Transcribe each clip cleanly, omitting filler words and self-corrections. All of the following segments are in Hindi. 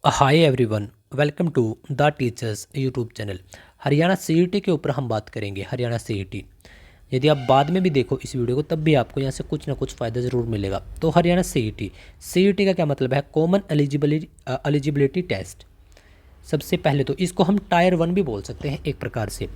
Hi everyone, welcome to the teachers YouTube channel. Haryana CET के ऊपर हम बात करेंगे। हरियाणा सीईटी, यदि आप बाद में भी देखो इस वीडियो को तब भी आपको यहाँ से कुछ ना कुछ फ़ायदा ज़रूर मिलेगा। तो हरियाणा सीईटी, सीईटी का क्या मतलब है? Common eligibility test. सबसे पहले तो इसको हम टायर 1 भी बोल सकते हैं एक प्रकार से।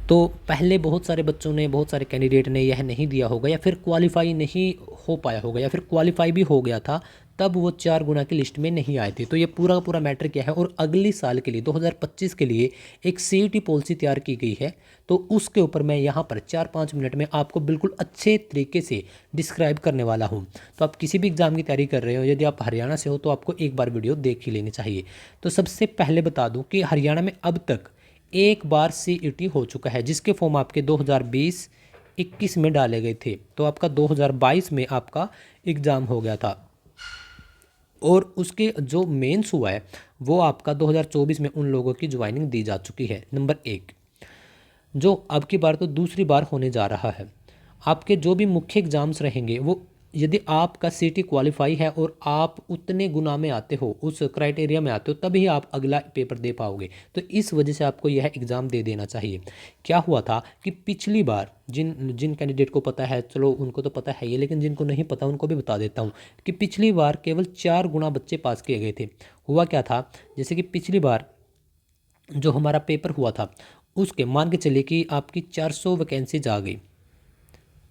तो पहले बहुत सारे बच्चों ने, बहुत सारे कैंडिडेट ने यह नहीं दिया होगा, या फिर क्वालिफाई नहीं हो पाया होगा, या फिर क्वालिफाई भी हो गया था तब वो 4 गुना की लिस्ट में नहीं आए थे। तो ये पूरा का पूरा मैटर क्या है, और अगले साल के लिए 2025 के लिए एक सीईटी पॉलिसी तैयार की गई है। तो उसके ऊपर मैं यहाँ पर 4-5 मिनट में आपको बिल्कुल अच्छे तरीके से डिस्क्राइब करने वाला हूँ। तो आप किसी भी एग्ज़ाम की तैयारी कर रहे हो, यदि आप हरियाणा से हो तो आपको एक बार वीडियो देख ही लेनी चाहिए। तो सबसे पहले बता दूँ कि हरियाणा में अब तक एक बार सीईटी हो चुका है, जिसके फॉर्म आपके 2020-21 में डाले गए थे। तो आपका 2022 में आपका एग्ज़ाम हो गया था, और उसके जो मेंस हुआ है वो आपका 2024 में उन लोगों की ज्वाइनिंग दी जा चुकी है। नंबर 1, जो अब की बार तो दूसरी बार होने जा रहा है। आपके जो भी मुख्य एग्ज़ाम्स रहेंगे वो, यदि आपका सीटी क्वालिफाई है और आप उतने गुना में आते हो, उस क्राइटेरिया में आते हो, तभी आप अगला पेपर दे पाओगे। तो इस वजह से आपको यह एग्ज़ाम दे देना चाहिए। क्या हुआ था कि पिछली बार जिन जिन कैंडिडेट को पता है, चलो उनको तो पता है ये, लेकिन जिनको नहीं पता उनको भी बता देता हूँ कि पिछली बार केवल 4 गुना बच्चे पास किए गए थे। हुआ क्या था, जैसे कि पिछली बार जो हमारा पेपर हुआ था उसके मान के चलिए कि आपकी 400 वैकेंसीज आ गई।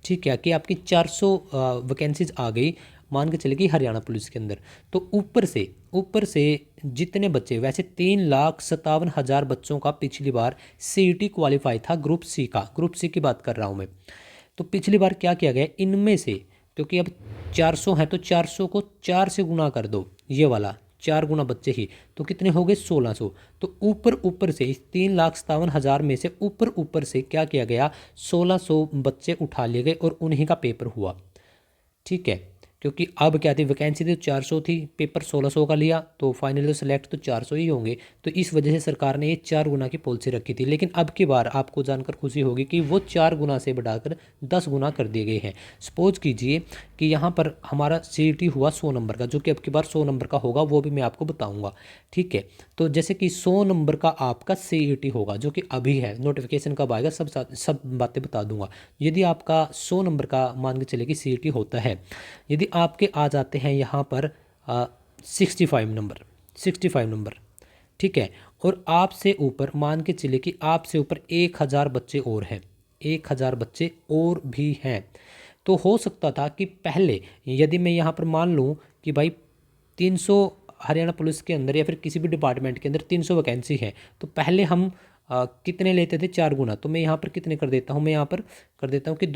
ठीक है, कि आपकी 400 वैकेंसीज आ गई, मान के चले कि हरियाणा पुलिस के अंदर। तो ऊपर से जितने बच्चे, वैसे 3,57,000 बच्चों का पिछली बार सीईटी क्वालिफाई था, ग्रुप सी का। ग्रुप सी की बात कर रहा हूँ मैं। तो पिछली बार क्या किया गया, इनमें से, क्योंकि अब 400 है तो 400 को 4 से गुना कर दो, ये वाला 4 गुना बच्चे ही, तो कितने हो गए? 1600। तो ऊपर ऊपर से इस 3,57,000 में से ऊपर ऊपर से क्या किया गया, 1600 बच्चे उठा लिए गए और उन्हीं का पेपर हुआ। ठीक है, क्योंकि अब क्या थी, वैकेंसी तो 400 थी, पेपर 1600 का लिया, तो फाइनल तो सिलेक्ट तो 400 ही होंगे। तो इस वजह से सरकार ने ये 4 गुना की पॉलिसी रखी थी। लेकिन अब की बार आपको जानकर खुशी होगी कि वो 4 गुना से बढ़ाकर 10 गुना कर दिए गए हैं। सपोज कीजिए कि यहाँ पर हमारा सीईटी हुआ 100 नंबर का, जो कि अब की बार 100 नंबर का होगा, वो भी मैं आपको बताऊँगा। ठीक है, तो जैसे कि 100 नंबर का आपका सीईटी होगा, जो कि अभी है, नोटिफिकेशन कब आएगा सब बातें बता दूंगा। यदि आपका 100 नंबर का मान के चले कि सीईटी होता है, यदि आपके आ जाते हैं यहाँ पर 65 नंबर, ठीक है, और आपसे ऊपर मान के चले कि आपसे ऊपर 1,000 बच्चे और हैं, 1,000 बच्चे और भी हैं। तो हो सकता था कि पहले, यदि मैं यहाँ पर मान लूँ कि भाई 300 हरियाणा पुलिस के अंदर या फिर किसी भी डिपार्टमेंट के अंदर 300 वैकेंसी है, तो पहले हम कितने लेते थे? 4 गुना। तो मैं यहाँ पर कितने कर देता हूँ, मैं यहाँ पर कर देता हूँ कि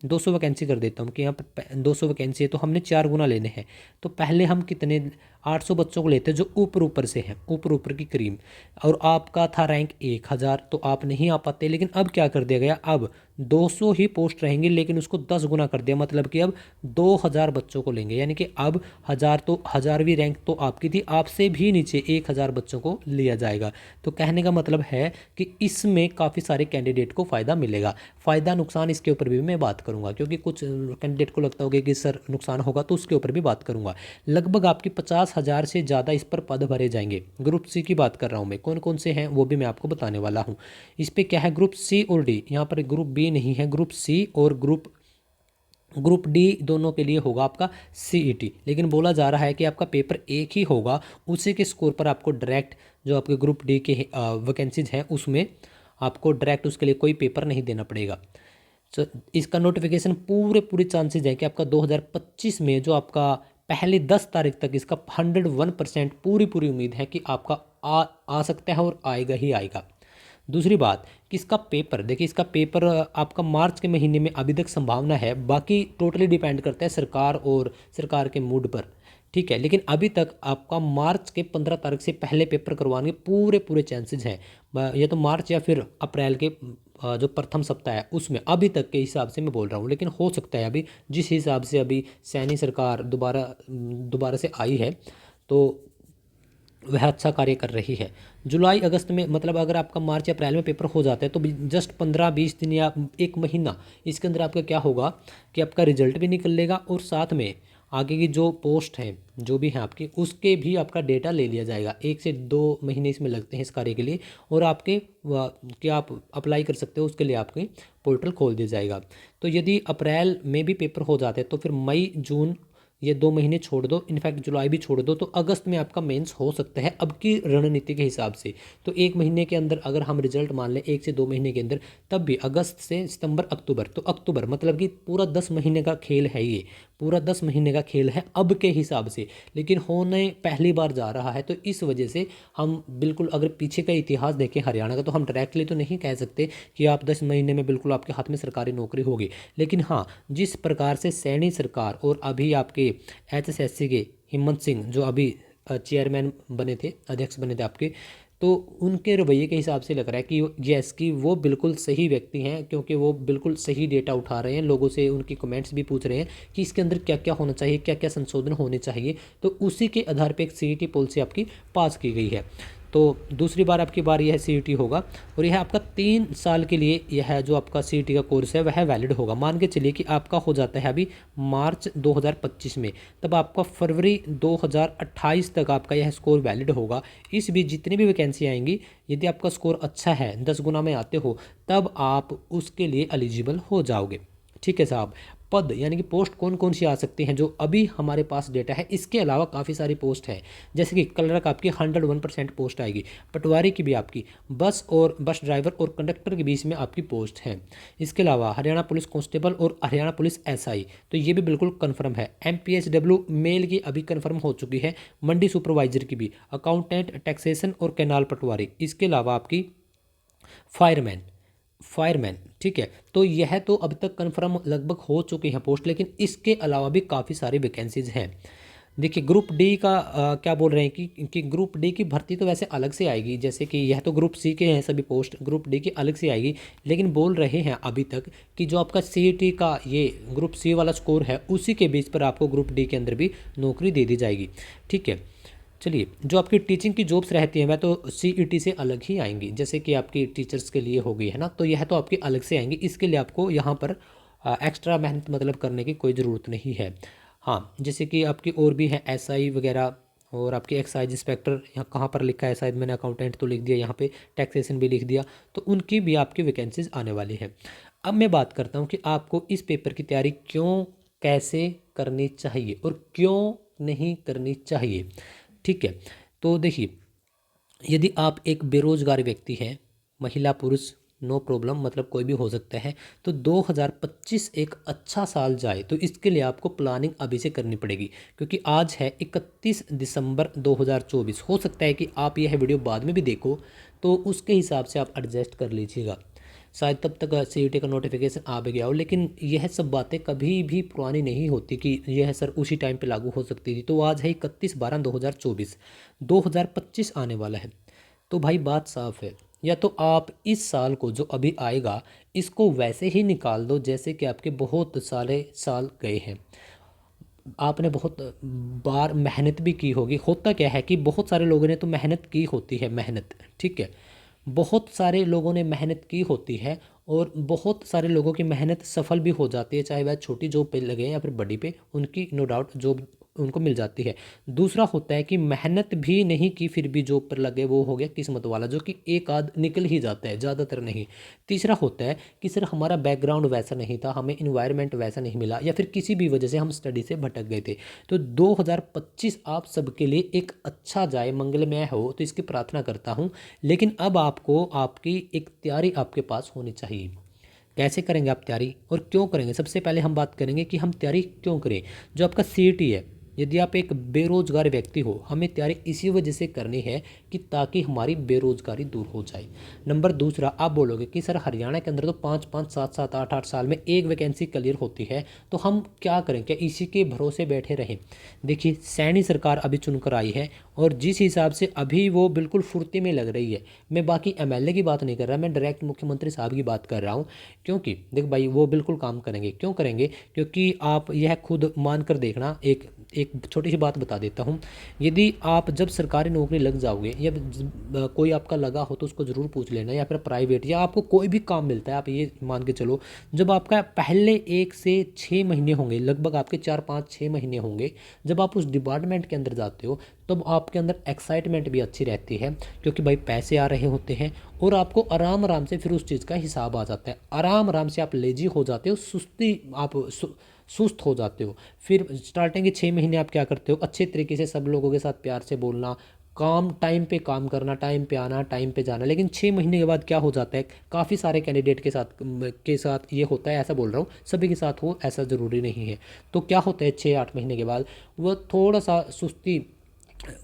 200 वैकेंसी कर देता हूँ, कि यहाँ पर 200 वैकेंसी है तो हमने 4 गुना लेने हैं। तो पहले हम कितने, 800 बच्चों को लेते हैं जो ऊपर ऊपर से हैं, ऊपर ऊपर की करीब, और आपका था रैंक 1,000, तो आप नहीं आ पाते। लेकिन अब क्या कर दिया गया, अब 200 ही पोस्ट रहेंगे, लेकिन उसको 10 गुना कर दिया, मतलब कि अब 2,000 बच्चों को लेंगे। यानी कि अब 1,000, तो 1,000वीं रैंक तो आपकी थी, आपसे भी नीचे 1,000 बच्चों को लिया जाएगा। तो कहने का मतलब है कि इसमें काफ़ी सारे कैंडिडेट को फ़ायदा मिलेगा। फ़ायदा नुकसान इसके ऊपर भी मैं बात करूंगा, क्योंकि कुछ कैंडिडेट को लगता होगा कि सर नुकसान होगा, तो उसके ऊपर भी बात करूंगा। लगभग आपकी 50,000 से ज़्यादा इस पर पद भरे जाएंगे। ग्रुप सी की बात कर रहा हूँ मैं, कौन कौन से हैं वो भी मैं आपको बताने वाला हूँ। इस पर क्या है, ग्रुप सी और डी, यहाँ पर ग्रुप बी नहीं है, ग्रुप सी और ग्रुप डी दोनों के लिए होगा आपका सीईटी। लेकिन बोला जा रहा है कि आपका पेपर एक ही होगा, उसी के स्कोर पर आपको डायरेक्ट, जो आपके ग्रुप डी के वैकेंसीज हैं उसमें आपको डायरेक्ट उसके लिए कोई पेपर नहीं देना पड़ेगा। तो इसका नोटिफिकेशन पूरे चांसेस हैं कि आपका 2025 में, जो आपका पहले 10 तारीख तक, इसका 101% पूरी उम्मीद है कि आपका आ सकता है और आएगा ही आएगा। दूसरी बात कि इसका पेपर, देखिए इसका पेपर आपका मार्च के महीने में अभी तक संभावना है, बाकी टोटली डिपेंड करता है सरकार और सरकार के मूड पर। ठीक है, लेकिन अभी तक आपका मार्च के 15 तारीख से पहले पेपर करवाने के पूरे चांसेस हैं। या तो मार्च या फिर अप्रैल के जो प्रथम सप्ताह है उसमें, अभी तक के हिसाब से मैं बोल रहा हूँ। लेकिन हो सकता है अभी जिस हिसाब से अभी सैनी सरकार दोबारा से आई है, तो वह अच्छा कार्य कर रही है। जुलाई अगस्त में, मतलब अगर आपका मार्च अप्रैल में पेपर हो जाता है तो जस्ट 15-20 दिन या एक महीना, इसके अंदर आपका क्या होगा कि आपका रिजल्ट भी निकल लेगा, और साथ में आगे की जो पोस्ट है जो भी है आपकी, उसके भी आपका डेटा ले लिया जाएगा। 1 से 2 महीने इसमें लगते हैं इस कार्य के लिए, और आपके क्या आप अप्लाई कर सकते हो उसके लिए आपकी पोर्टल खोल दिया जाएगा। तो यदि अप्रैल में भी पेपर हो जाते हैं तो फिर मई जून ये 2 महीने छोड़ दो, इनफैक्ट जुलाई भी छोड़ दो, तो अगस्त में आपका मेंस हो सकता है अब की रणनीति के हिसाब से। तो 1 महीने के अंदर अगर हम रिजल्ट मान लें 1 से 2 महीने के अंदर, तब भी अगस्त से सितंबर अक्टूबर, तो अक्टूबर मतलब कि पूरा 10 महीने का खेल है ये, पूरा 10 महीने का खेल है अब के हिसाब से, लेकिन होने पहली बार जा रहा है। तो इस वजह से हम बिल्कुल अगर पीछे का इतिहास देखें हरियाणा का, तो हम डायरेक्टली तो नहीं कह सकते कि आप 10 महीने में बिल्कुल आपके हाथ में सरकारी नौकरी होगी, लेकिन हाँ, जिस प्रकार से सैनी सरकार और अभी आपके HSSC के हिम्मत सिंह जो अभी चेयरमैन बने थे, अध्यक्ष बने थे आपके, तो उनके रवैये के हिसाब से लग रहा है कि यस कि वो बिल्कुल सही व्यक्ति हैं, क्योंकि वो बिल्कुल सही डेटा उठा रहे हैं, लोगों से उनकी कमेंट्स भी पूछ रहे हैं कि इसके अंदर क्या क्या होना चाहिए, क्या क्या संशोधन होने चाहिए। तो उसी के आधार पर एक CET पॉलिसी आपकी पास की गई है। तो दूसरी बार आपकी बार यह CET होगा, और यह आपका 3 साल के लिए यह जो आपका CET का कोर्स है वह वैलिड होगा। मान के चलिए कि आपका हो जाता है अभी मार्च 2025 में, तब आपका फरवरी 2028 तक आपका यह स्कोर वैलिड होगा। इस बीच जितनी भी वैकेंसी आएंगी, यदि आपका स्कोर अच्छा है, 10 गुना में आते हो, तब आप उसके लिए एलिजिबल हो जाओगे। ठीक है साहब। पद यानी कि पोस्ट कौन कौन सी आ सकती हैं जो अभी हमारे पास डेटा है, इसके अलावा काफ़ी सारी पोस्ट है, जैसे कि क्लर्क आपकी 101% पोस्ट आएगी, पटवारी की भी आपकी, बस ड्राइवर और कंडक्टर के बीच में आपकी पोस्ट है। इसके अलावा हरियाणा पुलिस कांस्टेबल और हरियाणा पुलिस SI, तो ये भी बिल्कुल कन्फर्म है। MPSW मेल की अभी कन्फर्म हो चुकी है, मंडी सुपरवाइजर की भी, अकाउंटेंट, टैक्सेशन और कैनाल पटवारी। इसके अलावा आपकी फायरमैन ठीक है। तो यह तो अब तक कंफर्म लगभग हो चुकी है पोस्ट, लेकिन इसके अलावा भी काफ़ी सारी वैकेंसीज हैं। देखिए ग्रुप डी का क्या बोल रहे हैं कि ग्रुप डी की भर्ती तो वैसे अलग से आएगी, जैसे कि यह तो ग्रुप C के हैं सभी पोस्ट, ग्रुप डी की अलग से आएगी, लेकिन बोल रहे हैं अभी तक कि जो आपका CET का ये ग्रुप C वाला स्कोर है, उसी के बेस पर आपको ग्रुप डी के अंदर भी नौकरी दे दी जाएगी। ठीक है। चलिए, जो आपकी टीचिंग की जॉब्स रहती हैं वह तो CET से अलग ही आएंगी, जैसे कि आपकी टीचर्स के लिए हो गई है ना, तो यह तो आपकी अलग से आएंगी। इसके लिए आपको यहाँ पर एक्स्ट्रा मेहनत मतलब करने की कोई ज़रूरत नहीं है। हाँ, जैसे कि आपकी और भी है SI वगैरह, और आपकी एक्साइज इंस्पेक्टर, यहाँ कहाँ पर लिखा है शायद मैंने अकाउंटेंट तो लिख दिया, यहाँ पे टैक्सेशन भी लिख दिया, तो उनकी भी आपकी वैकेंसीज आने वाली है। अब मैं बात करता हूँ कि आपको इस पेपर की तैयारी क्यों कैसे करनी चाहिए और क्यों नहीं करनी चाहिए। ठीक है। तो देखिए, यदि आप एक बेरोजगार व्यक्ति हैं, महिला पुरुष नो प्रॉब्लम, मतलब कोई भी हो सकता है, तो 2025 एक अच्छा साल जाए तो इसके लिए आपको प्लानिंग अभी से करनी पड़ेगी, क्योंकि आज है 31 दिसंबर 2024। हो सकता है कि आप यह वीडियो बाद में भी देखो, तो उसके हिसाब से आप एडजस्ट कर लीजिएगा, शायद तब तक CET का नोटिफिकेशन आ भी गया हो। लेकिन यह सब बातें कभी भी पुरानी नहीं होती कि यह सर उसी टाइम पे लागू हो सकती थी। तो आज है 31/12/2024, 2025 आने वाला है। तो भाई बात साफ है, या तो आप इस साल को जो अभी आएगा इसको वैसे ही निकाल दो जैसे कि आपके बहुत सारे साल गए हैं, आपने बहुत बार मेहनत भी की होगी। होता क्या है कि बहुत सारे लोगों ने तो मेहनत की होती है, मेहनत, ठीक है, बहुत सारे लोगों ने मेहनत की होती है, और बहुत सारे लोगों की मेहनत सफल भी हो जाती है, चाहे वह छोटी जॉब पे लगे या फिर बड़ी पे, उनकी नो डाउट जॉब उनको मिल जाती है। दूसरा होता है कि मेहनत भी नहीं की फिर भी जॉब पर लगे, वो हो गया किस्मत वाला, जो कि एक आध निकल ही जाता है, ज़्यादातर नहीं। तीसरा होता है कि सर हमारा बैकग्राउंड वैसा नहीं था, हमें इन्वायरमेंट वैसा नहीं मिला, या फिर किसी भी वजह से हम स्टडी से भटक गए थे। तो 2025 आप सबके लिए एक अच्छा जाए, मंगलमय हो, तो इसकी प्रार्थना करता हूँ। लेकिन अब आपको आपकी एक तैयारी आपके पास होनी चाहिए। कैसे करेंगे आप तैयारी और क्यों करेंगे? सबसे पहले हम बात करेंगे कि हम तैयारी क्यों करें। जो आपका CET है, यदि आप एक बेरोजगार व्यक्ति हो, हमें तैयारी इसी वजह से करनी है कि ताकि हमारी बेरोजगारी दूर हो जाए। नंबर दूसरा, आप बोलोगे कि सर हरियाणा के अंदर तो 5-5, 7-7, 8-8 साल में एक वैकेंसी क्लियर होती है, तो हम क्या करें, क्या इसी के भरोसे बैठे रहें? देखिए, सैनी सरकार अभी चुनकर आई है, और जिस हिसाब से अभी वो बिल्कुल फुर्ती में लग रही है, मैं बाकी MLA की बात नहीं कर रहा, मैं डायरेक्ट मुख्यमंत्री साहब की बात कर रहा हूँ। क्योंकि देख भाई, वो बिल्कुल काम करेंगे। क्यों करेंगे? क्योंकि आप यह खुद मान कर देखना, एक एक छोटी सी बात बता देता हूँ। यदि आप जब सरकारी नौकरी लग जाओगे या कोई आपका लगा हो तो उसको ज़रूर पूछ लेना, या फिर प्राइवेट या आपको कोई भी काम मिलता है, आप ये मान के चलो जब आपका पहले 1 से 6 महीने होंगे, लगभग आपके 4 5 6 महीने होंगे, जब आप उस डिपार्टमेंट के अंदर जाते हो तब आपके अंदर एक्साइटमेंट भी अच्छी रहती है, क्योंकि भाई पैसे आ रहे होते हैं और आपको आराम आराम से फिर उस चीज़ का हिसाब आ जाता है। आराम आराम से आप लेजी हो जाते हो, सुस्ती आप सुस्त हो जाते हो। फिर स्टार्टिंग के 6 महीने आप क्या करते हो, अच्छे तरीके से सब लोगों के साथ प्यार से बोलना, काम टाइम पे काम करना, टाइम पे आना, टाइम पे जाना। लेकिन 6 महीने के बाद क्या हो जाता है, काफ़ी सारे कैंडिडेट के साथ ये होता है, ऐसा बोल रहा हूँ, सभी के साथ हो ऐसा ज़रूरी नहीं है। तो क्या होता है 6 8 महीने के बाद वो थोड़ा सा सुस्ती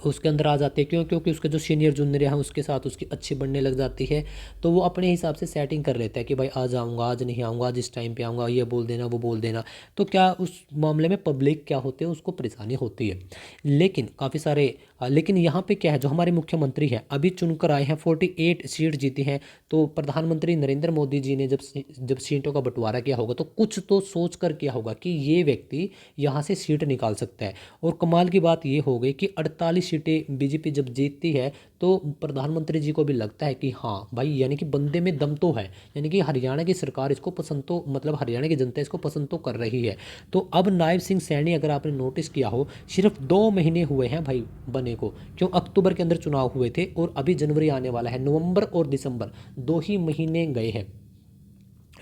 उसके अंदर आ जाती है। क्यों? क्योंकि उसके जो सीनियर जूनियर हैं उसके साथ उसकी अच्छी बनने लग जाती है। तो वो अपने हिसाब से सेटिंग कर लेता है कि भाई आज आऊँगा, आज नहीं आऊँगा, आज इस टाइम पे आऊँगा, ये बोल देना, वो बोल देना। तो क्या उस मामले में पब्लिक क्या होती है, उसको परेशानी होती है। लेकिन काफ़ी सारे लेकिन यहाँ पे क्या है, जो हमारे मुख्यमंत्री हैं अभी चुनकर आए हैं, 48 सीट जीती हैं। तो प्रधानमंत्री नरेंद्र मोदी जी ने जब सीटों का बंटवारा किया होगा तो कुछ तो सोच कर किया होगा कि ये व्यक्ति यहाँ से सीट निकाल सकता है। और कमाल की बात ये हो गई कि 48 सीटें बीजेपी जब जीतती है तो प्रधानमंत्री जी को भी लगता है कि हाँ भाई, यानी कि बंदे में दम तो है, यानी कि हरियाणा की सरकार इसको पसंद तो, मतलब हरियाणा की जनता इसको पसंद तो कर रही है। तो अब नायब सिंह सैनी, अगर आपने नोटिस किया हो, सिर्फ 2 महीने हुए हैं भाई बने को। क्यों? अक्टूबर के अंदर चुनाव हुए थे और अभी जनवरी आने वाला है, नवंबर और दिसंबर 2 ही महीने गए हैं।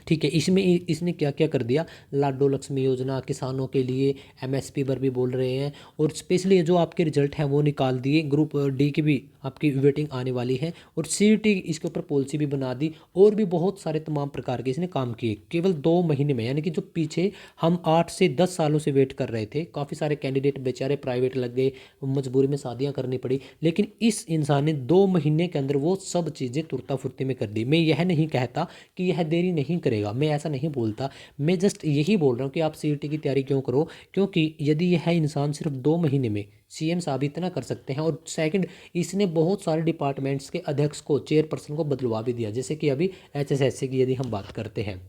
ठीक है, इसमें इसने क्या क्या कर दिया, लाडो लक्ष्मी योजना किसानों के लिए, एमएसपी पर भी बोल रहे हैं, और स्पेशली जो आपके रिजल्ट हैं वो निकाल दिए, ग्रुप डी की भी आपकी वेटिंग आने वाली है, और सीईटी इसके ऊपर पॉलिसी भी बना दी, और भी बहुत सारे तमाम प्रकार के इसने काम किए केवल 2 महीने में। यानी कि जो पीछे हम 8 से 10 सालों से वेट कर रहे थे, काफ़ी सारे कैंडिडेट बेचारे प्राइवेट लग गए, मजबूरी में शादियां करनी पड़ी, लेकिन इस इंसान ने 2 महीने के अंदर वो सब चीज़ें तुरता फुर्ती में कर दी। मैं यह नहीं कहता कि यह देरी नहीं करेगा, मैं ऐसा नहीं बोलता, मैं जस्ट यही बोल रहा हूँ कि आप सीईटी की तैयारी क्यों करो, क्योंकि यदि यह इंसान सिर्फ 2 महीने में सीएम साबित ना कर सकते हैं, और सेकंड, इसने बहुत सारे डिपार्टमेंट्स के अध्यक्ष को, चेयरपर्सन को बदलवा भी दिया, जैसे कि अभी एचएसएससी की यदि हम बात करते हैं।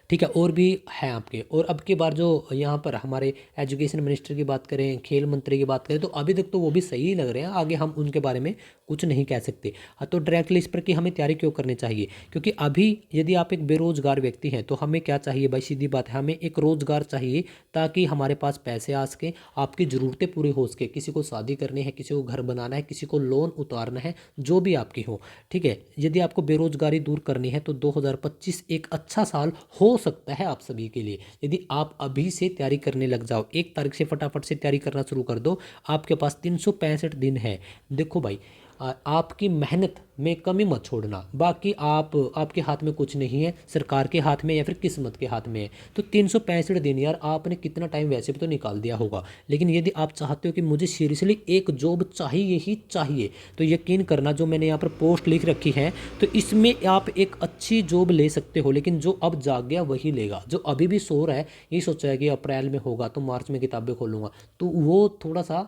ठीक है, और भी हैं आपके। और अब की बार जो यहाँ पर हमारे एजुकेशन मिनिस्टर की बात करें, खेल मंत्री की बात करें, तो अभी तक तो वो भी सही लग रहे हैं, आगे हम उनके बारे में कुछ नहीं कह सकते। हाँ, तो डायरेक्टली इस पर कि हमें तैयारी क्यों करनी चाहिए, क्योंकि अभी यदि आप एक बेरोजगार व्यक्ति हैं तो हमें क्या चाहिए भाई, सीधी बात है, हमें एक रोजगार चाहिए ताकि हमारे पास पैसे आ सके, आपकी ज़रूरतें पूरी हो सके। किसी को शादी करनी है, किसी को घर बनाना है, किसी को लोन उतारना है, जो भी आपकी हो। ठीक है, यदि आपको बेरोजगारी दूर करनी है तो 2025 एक अच्छा साल हो सकता है आप सभी के लिए, यदि आप अभी से तैयारी करने लग जाओ। 1 तारीख से फटाफट से तैयारी करना शुरू कर दो, आपके पास 365 दिन है। देखो भाई, आपकी मेहनत में कमी मत छोड़ना, बाकी आपके हाथ में कुछ नहीं है, सरकार के हाथ में या फिर किस्मत के हाथ में है। तो 365 दिन यार, आपने कितना टाइम वैसे भी तो निकाल दिया होगा, लेकिन यदि आप चाहते हो कि मुझे सीरियसली एक जॉब चाहिए ही चाहिए, तो यकीन करना, जो मैंने यहाँ पर पोस्ट लिख रखी है, तो इसमें आप एक अच्छी जॉब ले सकते हो। लेकिन जो अब जाग गया वही लेगा, जो अभी भी सो रहा है, यही सोचा है कि अप्रैल में होगा तो मार्च में किताबें खोलूँगा, तो वो थोड़ा सा,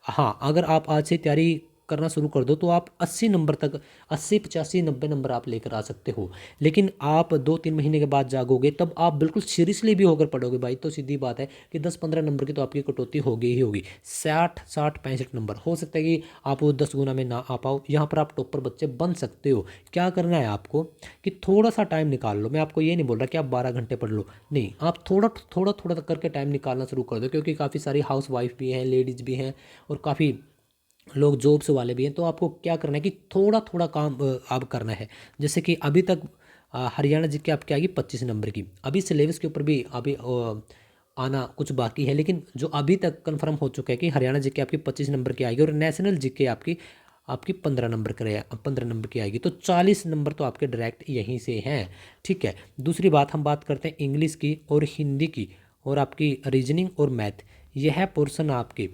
हाँ, अगर आप आज से तैयारी करना शुरू कर दो तो आप 80 नंबर तक, 80 85 90 नंबर आप लेकर आ सकते हो। लेकिन आप 2 3 महीने के बाद जागोगे तब आप बिल्कुल सीरियसली भी होकर पढ़ोगे भाई, तो सीधी बात है कि 10 15 नंबर की तो आपकी कटौती होगी ही होगी। 60 60 65 नंबर हो सकता है कि आप वो 10 गुना में ना आ पाओ, यहाँ पर आप टॉपर बच्चे बन सकते हो। क्या करना है आपको कि थोड़ा सा टाइम निकाल लो, मैं आपको ये नहीं बोल रहा कि आप 12 घंटे पढ़ लो, नहीं, आप थोड़ा थोड़ा थोड़ा करके टाइम निकालना शुरू कर दो, क्योंकि काफ़ी सारी हाउस वाइफ भी हैं, लेडीज़ भी हैं, और काफ़ी लोग जॉब्स वाले भी हैं। तो आपको क्या करना है कि थोड़ा थोड़ा काम आप करना है। जैसे कि अभी तक हरियाणा जीके आपकी आएगी 25 नंबर की, अभी सिलेबस के ऊपर भी अभी आना कुछ बाकी है, लेकिन जो अभी तक कंफर्म हो चुका है कि हरियाणा जीके आपकी 25 नंबर की आएगी, और नेशनल जीके आपकी आपकी 15 नंबर की 15 नंबर की आएगी। तो 40 नंबर तो आपके डायरेक्ट यहीं से हैं। ठीक है, दूसरी बात हम बात करते हैं इंग्लिश की और हिंदी की, और आपकी रीजनिंग और मैथ, यह पोर्शन आपके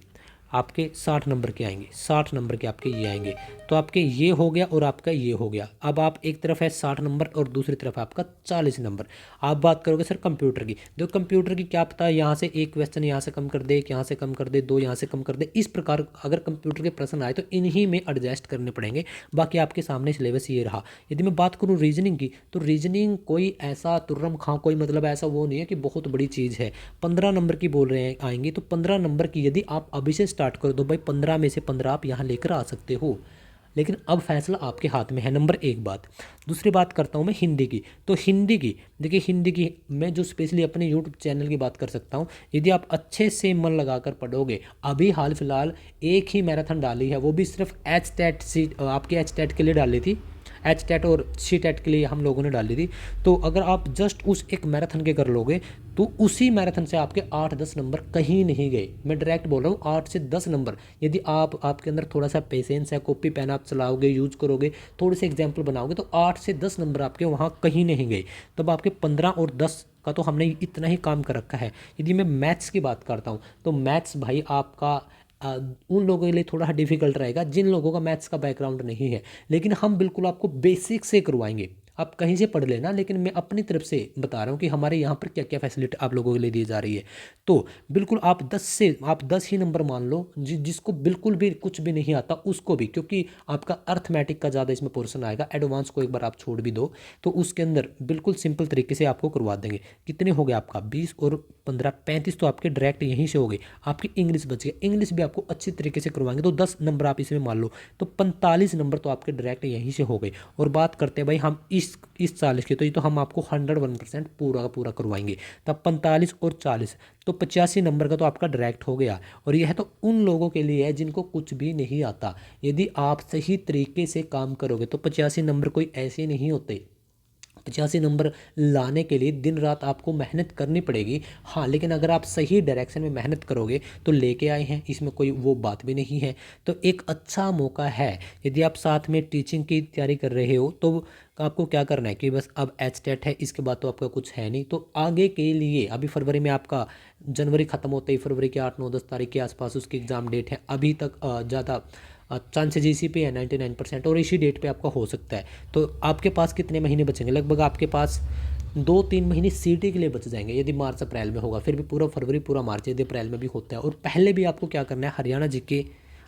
आपके 60 नंबर के आएंगे, 60 नंबर के आपके ये आएंगे। तो आपके ये हो गया और आपका ये हो गया। अब आप एक तरफ है 60 नंबर और दूसरी तरफ आपका 40 नंबर। आप बात करोगे सर कंप्यूटर की, तो कंप्यूटर की क्या पता यहाँ से एक क्वेश्चन यहाँ से कम कर दे, एक यहाँ से कम कर दे, दो यहाँ से कम कर दे। इस प्रकार अगर कंप्यूटर के प्रश्न आए तो इन्हीं में एडजस्ट करने पड़ेंगे। बाकी आपके सामने सिलेबस ये रहा। यदि मैं बात करूँ रीजनिंग की, तो रीजनिंग कोई ऐसा तुर्रम खां कोई मतलब ऐसा वो नहीं है कि बहुत बड़ी चीज़ है। 15 नंबर की बोल रहे हैं आएंगी, तो 15 नंबर की यदि आप अभी से स्टार्ट कर दो भाई, 15 में से 15 आप यहाँ लेकर आ सकते हो। लेकिन अब फैसला आपके हाथ में है। नंबर एक बात। दूसरी बात करता हूँ मैं हिंदी की। तो हिंदी की देखिए, हिंदी की मैं जो स्पेशली अपने यूट्यूब चैनल की बात कर सकता हूँ। यदि आप अच्छे से मन लगाकर पढ़ोगे, अभी हाल फिलहाल एक ही मैराथन डाली है, वो भी सिर्फ एच टेट सी आपके एच टेट के लिए डाली थी, एच टेट और सी टेट के लिए हम लोगों ने डाली थी। तो अगर आप जस्ट उस एक मैराथन के कर लोगे, तो उसी मैराथन से आपके 8-10 नंबर कहीं नहीं गए। मैं डायरेक्ट बोल रहा हूँ 8 से 10 नंबर। यदि आपके अंदर थोड़ा सा पेशेंस है, कॉपी पेन आप चलाओगे, यूज करोगे, थोड़े से एग्जाम्पल बनाओगे, तो 8 से 10 नंबर आपके वहाँ कहीं नहीं गए। तब आपके 15 और 10 का तो हमने इतना ही काम कर रखा है। यदि मैं मैथ्स की बात करता हूँ, तो मैथ्स भाई आपका उन लोगों के लिए थोड़ा डिफिकल्ट रहेगा जिन लोगों का मैथ्स का बैकग्राउंड नहीं है। लेकिन हम बिल्कुल आपको बेसिक से करवाएंगे। आप कहीं से पढ़ लेना, लेकिन मैं अपनी तरफ से बता रहा हूँ कि हमारे यहाँ पर क्या क्या फैसिलिटी आप लोगों के लिए दी जा रही है। तो बिल्कुल आप 10 ही नंबर मान लो, जिसको बिल्कुल भी कुछ भी नहीं आता उसको भी, क्योंकि आपका अर्थमेटिक का ज़्यादा इसमें पोर्शन आएगा। एडवांस को एक बार आप छोड़ भी दो तो उसके अंदर बिल्कुल सिंपल तरीके से आपको करवा देंगे। कितने हो गए आपका 20 और 15 35, तो आपके डायरेक्ट यहीं से हो गए। आपकी इंग्लिश बच गई, इंग्लिश भी आपको अच्छी तरीके से करवाएंगे, तो 10 नंबर आप इसमें मान लो, तो 45 नंबर तो आपके डायरेक्ट यहीं से हो गए। और बात करते हैं भाई हम इस 40 की, तो ये तो हम आपको 101% पूरा का पूरा करवाएंगे। तब 45 और 40 तो 85 नंबर का तो आपका डायरेक्ट हो गया। और यह तो उन लोगों के लिए है जिनको कुछ भी नहीं आता। यदि आप सही तरीके से काम करोगे तो 85 नंबर कोई ऐसे नहीं होते। 85 नंबर लाने के लिए दिन रात आपको मेहनत करनी पड़ेगी। हाँ, लेकिन अगर आप सही डायरेक्शन में मेहनत करोगे तो लेके आए हैं, इसमें कोई वो बात भी नहीं है। तो एक अच्छा मौका है। यदि आप साथ में टीचिंग की तैयारी कर रहे हो तो आपको क्या करना है कि बस अब एच टेट है, इसके बाद तो आपका कुछ है नहीं। तो आगे के लिए अभी फरवरी में आपका, जनवरी ख़त्म होते ही फरवरी के 8-9-10 तारीख के आसपास उसकी एग्ज़ाम डेट है। अभी तक ज़्यादा चांसेज इसी पे है 99%, और इसी डेट पे आपका हो सकता है। तो आपके पास कितने महीने बचेंगे? लगभग आपके पास 2-3 महीने सीटी के लिए बच जाएंगे। यदि मार्च अप्रैल में होगा, फिर भी पूरा फरवरी पूरा मार्च, यदि अप्रैल में भी होता है। और पहले भी आपको क्या करना है, हरियाणा जीके,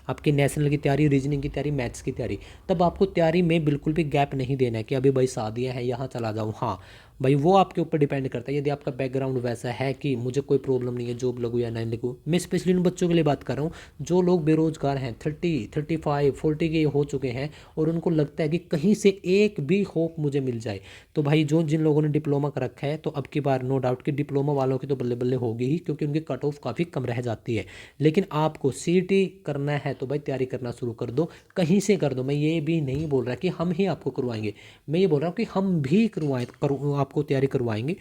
आपकी नेशनल की तैयारी, रीजनिंग की तैयारी, मैथ्स की तैयारी, तब आपको तैयारी में बिल्कुल भी गैप नहीं देना है कि अभी भाई शादियाँ हैं यहाँ चला जाऊँ। हाँ भाई, वो आपके ऊपर डिपेंड करता है। यदि आपका बैकग्राउंड वैसा है कि मुझे कोई प्रॉब्लम नहीं है, जॉब लगूँ या नहीं लगूँ। मैं स्पेशली उन बच्चों के लिए बात कर रहा हूँ जो लोग बेरोजगार हैं, 30-35-40 के हो चुके हैं, और उनको लगता है कि कहीं से एक भी होप मुझे मिल जाए। तो भाई जिन लोगों ने डिप्लोमा कर रखा है, तो अब की बार नो डाउट कि डिप्लोमा वालों की तो बल्ले बल्ले होगी ही, क्योंकि उनकी कट ऑफ काफ़ी कम रह जाती है। लेकिन आपको सीटी करना है तो भाई तैयारी करना शुरू कर दो, कहीं से कर दो। मैं ये भी नहीं बोल रहा कि हम ही आपको करवाएंगे, मैं ये बोल रहा हूँ कि हम भी आपको तैयारी करवाएंगे।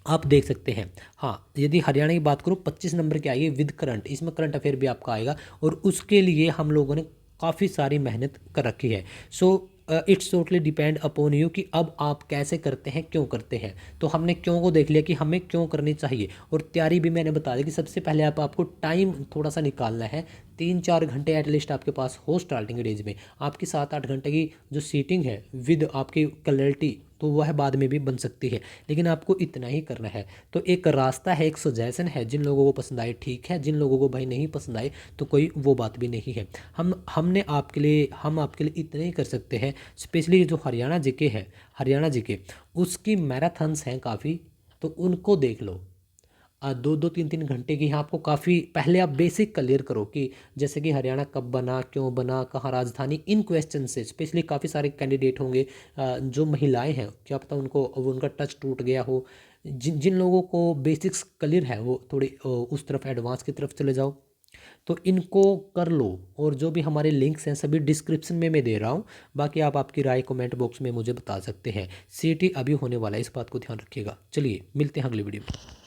आप देख सकते हैं। हाँ, यदि हरियाणा की बात करूँ, 25 नंबर की आई है विद करंट, इसमें करंट अफेयर भी आपका आएगा, और उसके लिए हम लोगों ने काफ़ी सारी मेहनत कर रखी है। So it's totally depend upon you कि अब आप कैसे करते हैं, क्यों करते हैं। तो हमने क्यों को देख लिया कि हमें क्यों करनी चाहिए, और तैयारी भी मैंने बता दी कि सबसे पहले आपको टाइम थोड़ा सा निकालना है। 3-4 घंटे एटलीस्ट आपके पास हो स्टार्टिंग रेंज में। आपकी 7-8 घंटे की जो सीटिंग है विद आपकी क्लैरिटी, तो वह बाद में भी बन सकती है, लेकिन आपको इतना ही करना है। तो एक रास्ता है, एक सजेशन है, जिन लोगों को पसंद आए ठीक है, जिन लोगों को भाई नहीं पसंद आए तो कोई वो बात भी नहीं है। हम आपके लिए इतना ही कर सकते हैं। स्पेशली जो हरियाणा जीके है, हरियाणा जीके उसकी मैराथन्स हैं काफ़ी, तो उनको देख लो। 2-2 3-3 घंटे की यहाँ आपको काफ़ी, पहले आप बेसिक क्लियर करो कि जैसे कि हरियाणा कब बना, क्यों बना, कहाँ राजधानी, इन क्वेश्चन से स्पेशली काफ़ी सारे कैंडिडेट होंगे। जो महिलाएं हैं, क्या पता उनका टच टूट गया हो। जिन जिन लोगों को बेसिक्स क्लियर है वो थोड़ी उस तरफ एडवांस की तरफ चले जाओ। तो इनको कर लो, और जो भी हमारे लिंक्स हैं सभी डिस्क्रिप्शन में मैं दे रहा हूँ। बाकी आप आपकी राय कमेंट बॉक्स में मुझे बता सकते हैं। सीटी अभी होने वाला है, इस बात को ध्यान रखिएगा। चलिए मिलते हैं अगली वीडियो में।